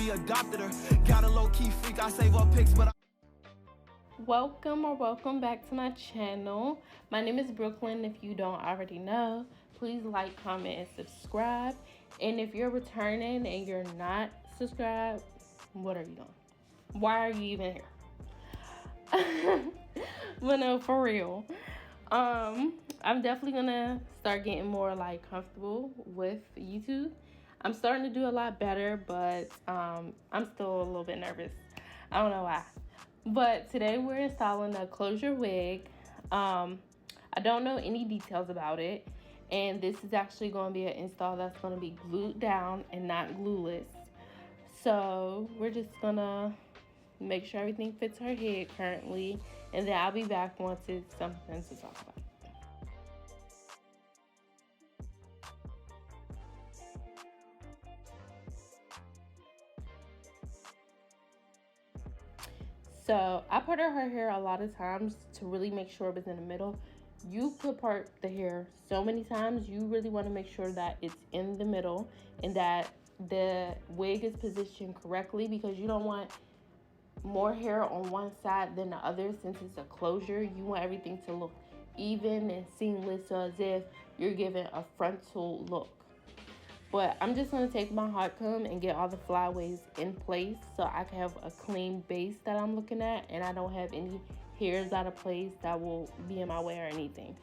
we adopted her. Got a low-key freak, I save up pics, but Welcome back to my channel. My name is Brooklyn. If you don't already know, please like, comment, and subscribe. And if you're returning and you're not subscribed, what are you doing? Why are you even here? But no, for real. I'm definitely gonna start getting more like comfortable with YouTube. I'm starting to do a lot better, but I'm still a little bit nervous. I don't know why. But today we're installing a closure wig. I don't know any details about it, and this is actually going to be an install that's going to be glued down and not glueless. So we're just gonna make sure everything fits her head currently, and then I'll be back once it's something to talk about. So I parted her hair a lot of times to really make sure it was in the middle. You could part the hair so many times, you really want to make sure that it's in the middle and that the wig is positioned correctly, because you don't want more hair on one side than the other. Since it's a closure, you want everything to look even and seamless, so as if you're giving a frontal look. But I'm just going to take my hot comb and get all the flyaways in place so I can have a clean base that I'm looking at, and I don't have any hairs out of place that will be in my way or anything.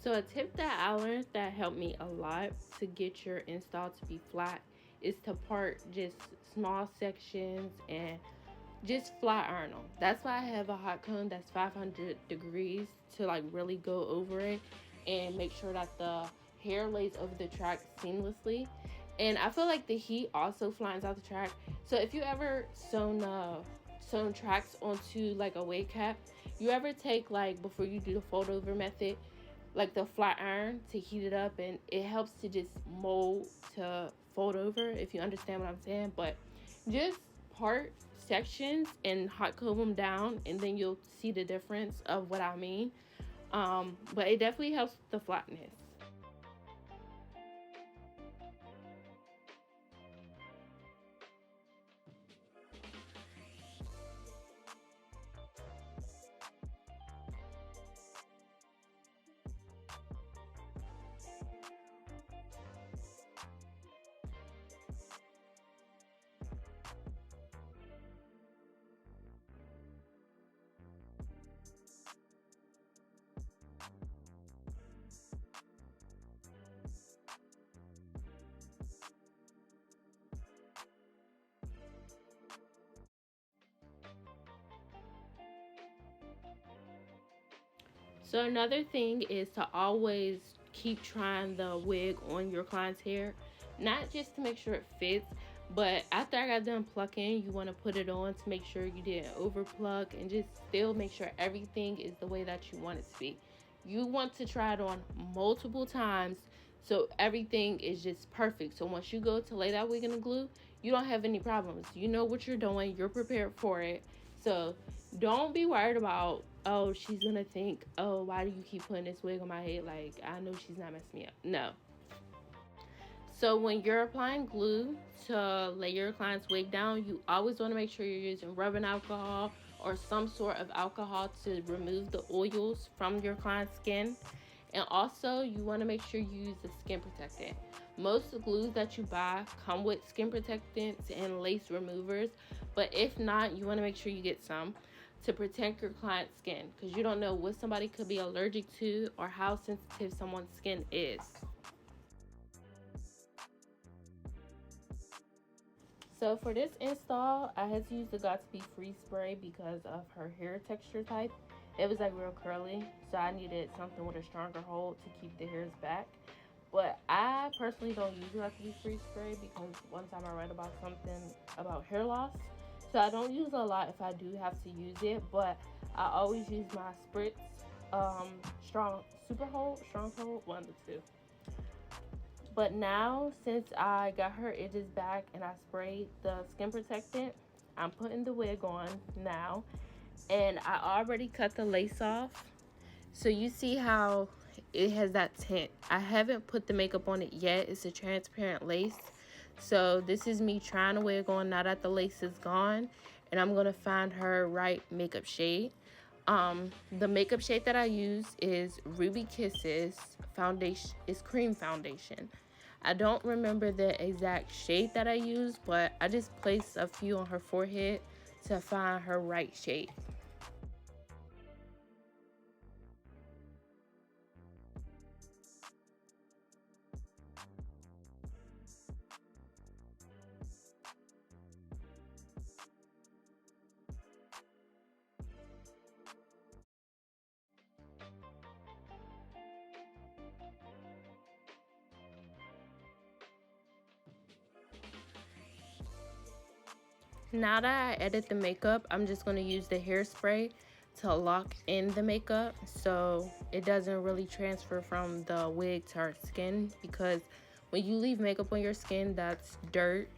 So a tip that I learned that helped me a lot to get your install to be flat is to part just small sections and just flat iron them. That's why I have a hot comb that's 500 degrees to like really go over it and make sure that the hair lays over the track seamlessly. And I feel like the heat also flattens out the track. So if you ever sewn tracks onto like a wig cap, you ever take, like, before you do the fold over method, like the flat iron to heat it up, and it helps to just mold to fold over, if you understand what I'm saying. But just part sections and hot comb them down, and then you'll see the difference of what I mean. But it definitely helps with the flatness. So another thing is to always keep trying the wig on your client's hair, not just to make sure it fits, but after I got done plucking, you want to put it on to make sure you didn't over pluck, and just still make sure everything is the way that you want it to be. You want to try it on multiple times so everything is just perfect. So once you go to lay that wig in the glue, you don't have any problems. You know what you're doing, you're prepared for it. So don't be worried about, oh, she's gonna think, oh, why do you keep putting this wig on my head? Like, I know she's not messing me up. No. So when you're applying glue to lay your client's wig down, you always want to make sure you're using rubbing alcohol or some sort of alcohol to remove the oils from your client's skin. And also, you want to make sure you use a skin protectant. Most glues that you buy come with skin protectants and lace removers, but if not, you want to make sure you get some to protect your client's skin, because you don't know what somebody could be allergic to or how sensitive someone's skin is. So for this install, I had to use the Got2b Free Spray because of her hair texture type. It was like real curly, so I needed something with a stronger hold to keep the hairs back. But I personally don't use Got2b Free Spray because one time I read about something about hair loss. So I don't use a lot if I do have to use it, but I always use my Spritz strong hold, one of the two. But now, since I got her edges back and I sprayed the skin protectant, I'm putting the wig on now. And I already cut the lace off. So you see how it has that tint. I haven't put the makeup on it yet. It's a transparent lace. So this is me trying a wig on now that the lace is gone. And I'm going to find her right makeup shade. The makeup shade that I use is Ruby Kisses foundation. It's cream foundation. I don't remember the exact shade that I used, but I just placed a few on her forehead to find her right shade. Now that I edit the makeup, I'm just going to use the hairspray to lock in the makeup so it doesn't really transfer from the wig to our skin, because when you leave makeup on your skin, that's dirt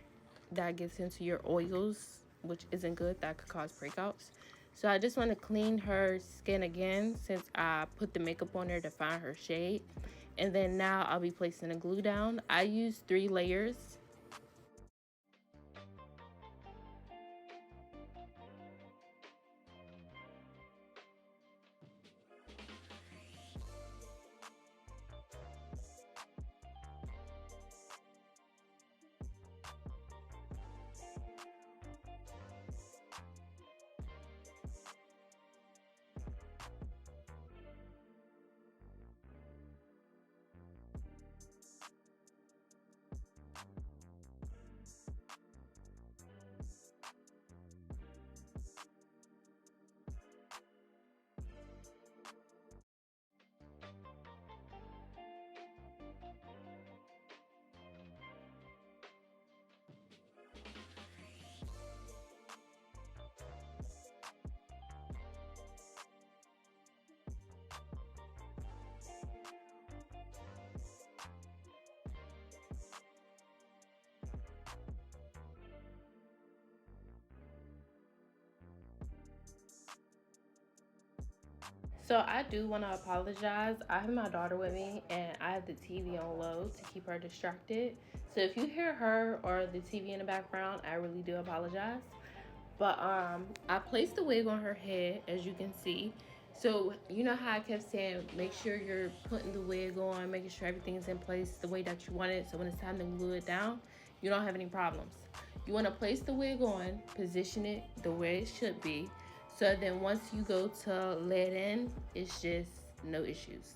that gets into your oils, which isn't good. That could cause breakouts. So I just want to clean her skin again since I put the makeup on her to find her shade. And then now I'll be placing the glue down. I use 3 layers. So I do want to apologize. I have my daughter with me and I have the TV on low to keep her distracted. So if you hear her or the TV in the background, I really do apologize. But I placed the wig on her head, as you can see. So you know how I kept saying, make sure you're putting the wig on, making sure everything's in place the way that you want it. So when it's time to glue it down, you don't have any problems. You want to place the wig on, position it the way it should be. So then once you go to let in, it's just no issues.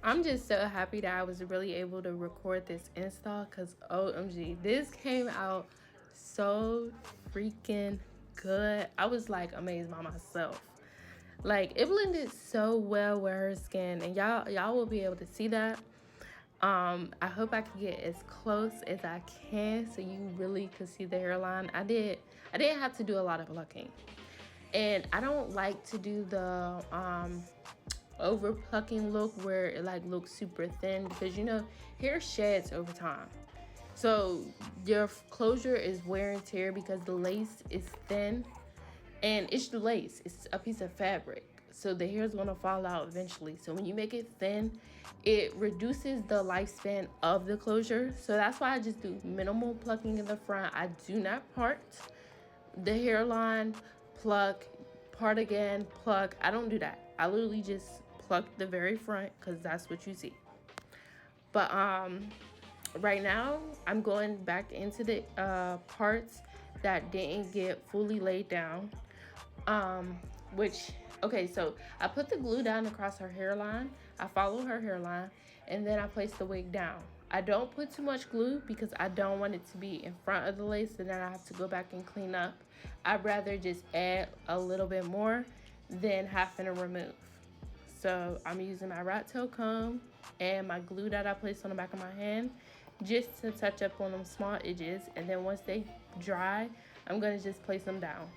I'm just so happy that I was really able to record this install, because OMG, this came out so freaking good. I was like amazed by myself. Like it blended so well with her skin, and y'all will be able to see that. I hope I can get as close as I can so you really could see the hairline. I didn't have to do a lot of plucking. And I don't like to do the over plucking look where it like looks super thin, because you know hair sheds over time. So your closure is wear and tear because the lace is thin, and it's the lace. It's a piece of fabric. So the hair is gonna fall out eventually. So when you make it thin, it reduces the lifespan of the closure. So that's why I just do minimal plucking in the front. I do not part the hairline, pluck, part again, pluck. I don't do that. I literally just pluck the very front because that's what you see. But right now I'm going back into the parts that didn't get fully laid down. Which okay, so I put the glue down across her hairline. I follow her hairline, and then I place the wig down. I don't put too much glue because I don't want it to be in front of the lace and then I have to go back and clean up. I'd rather just add a little bit more than having to remove. So I'm using my rat tail comb and my glue that I placed on the back of my hand just to touch up on them small edges, and then once they dry, I'm gonna just place them down.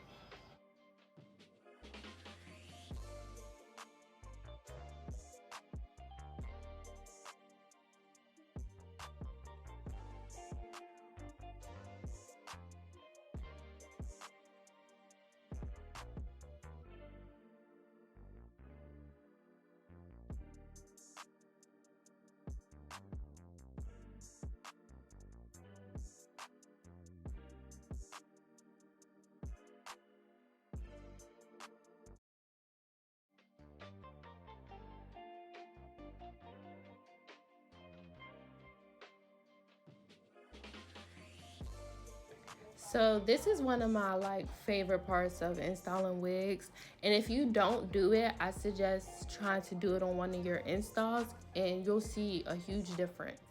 So this is one of my favorite parts of installing wigs. And if you don't do it, I suggest trying to do it on one of your installs and you'll see a huge difference.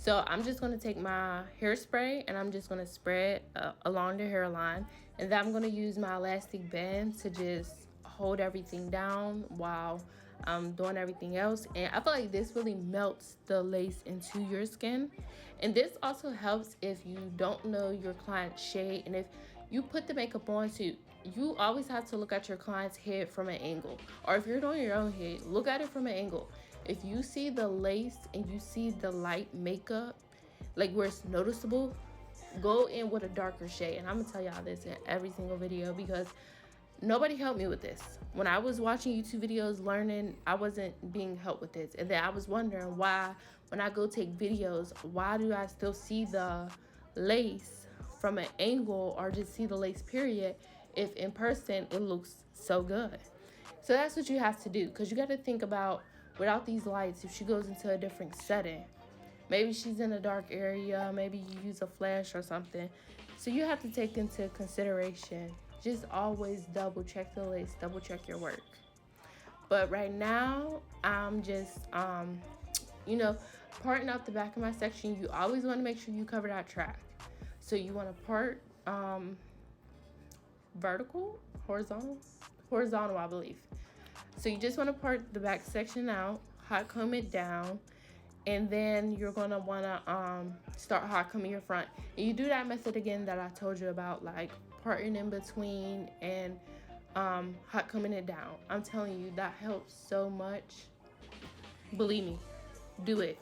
So I'm just gonna take my hairspray and I'm just gonna spray it along the hairline. And then I'm gonna use my elastic band to just hold everything down while I'm doing everything else. And I feel like this really melts the lace into your skin. And this also helps if you don't know your client's shade. And if you put the makeup on too, you always have to look at your client's head from an angle. Or if you're doing your own head, look at it from an angle. If you see the lace and you see the light makeup, like where it's noticeable, go in with a darker shade. And I'm gonna tell y'all this in every single video because nobody helped me with this. When I was watching YouTube videos learning, I wasn't being helped with this. And then I was wondering why, when I go take videos, why do I still see the lace from an angle or just see the lace period if in person it looks so good? So that's what you have to do, because you got to think about, without these lights, if she goes into a different setting, maybe she's in a dark area, maybe you use a flash or something. So you have to take into consideration, just always double check the lace, double check your work. But right now, I'm just, parting out the back of my section. You always want to make sure you cover that track. So you want to part vertical, horizontal, I believe. So you just want to part the back section out, hot comb it down, and then you're gonna wanna start hot combing your front. And you do that method again that I told you about, like parting in between and hot combing it down. I'm telling you, that helps so much. Believe me, do it.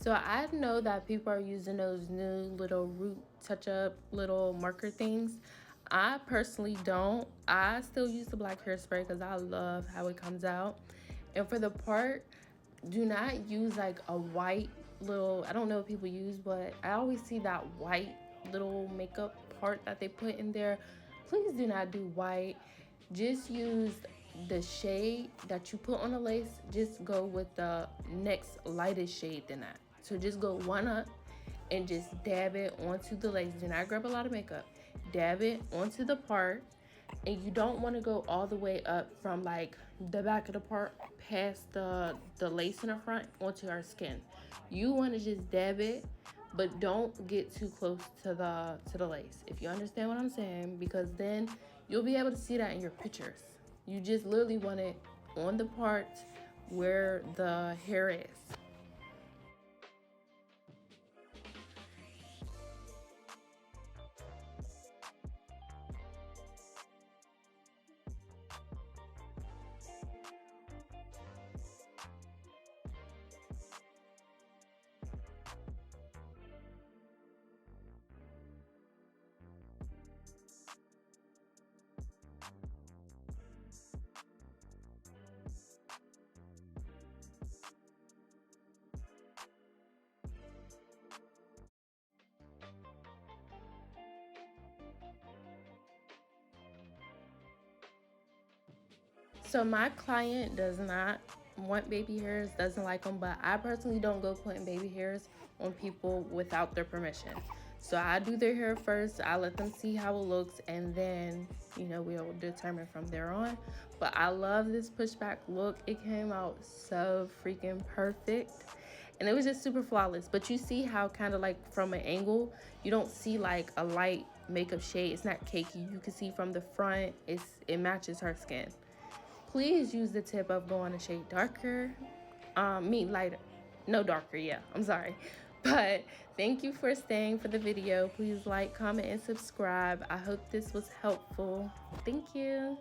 So I know that people are using those new little root touch up little marker things. I personally don't. I still use the black hairspray because I love how it comes out. And for the part, do not use like a white little, I don't know what people use, but I always see that white little makeup part that they put in there. Please do not do white. Just use the shade that you put on the lace. Just go with the next lightest shade than that. So just go one up and just dab it onto the lace. Do not grab a lot of makeup. Dab it onto the part, and you don't want to go all the way up from like the back of the part past the lace in the front onto our skin. You want to just dab it, but don't get too close to the lace, if you understand what I'm saying, because then you'll be able to see that in your pictures. You just literally want it on the part where the hair is. So my client does not want baby hairs, doesn't like them, but I personally don't go putting baby hairs on people without their permission. So I do their hair first, I let them see how it looks, and then, we'll determine from there on. But I love this pushback look. It came out so freaking perfect. And it was just super flawless. But you see how kind of like from an angle, you don't see like a light makeup shade. It's not cakey. You can see from the front, it matches her skin. Please use the tip of going a shade darker. Me lighter. No, darker, yeah. I'm sorry. But thank you for staying for the video. Please like, comment, and subscribe. I hope this was helpful. Thank you.